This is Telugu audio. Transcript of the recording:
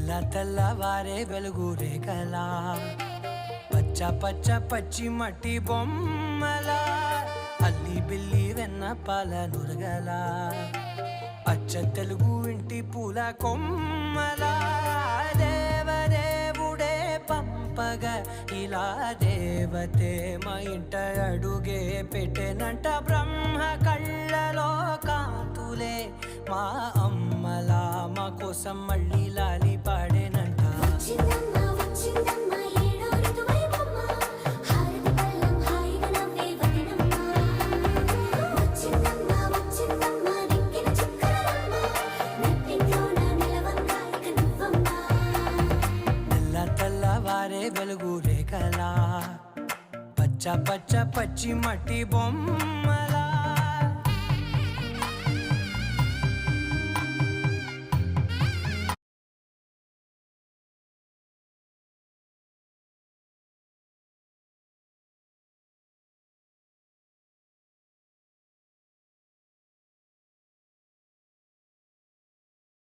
తెల్ల తెల్లవారే వెలుగు రేఖలా పచ్చ పచ్చ పచ్చి మట్టి బొమ్మలా అల్లి బిల్లి వెన్న పాల నురగలా అచ్చ తెలుగు ఇంటి పూల కొమ్మలా దేవదేవుడే పంపగా ఇలా దేవతే మా ఇంట అడుగే పెట్టెనంట బ్రహ్మ కళ్ళలో కాంతులే మా అమ్మలా మా కోసం మళ్ళీ లాలి పాడేనంట తెల్లవారే వెలుగు రేఖలా పచ్చ పచ్చ పచ్చి మట్టి బొమ్మలా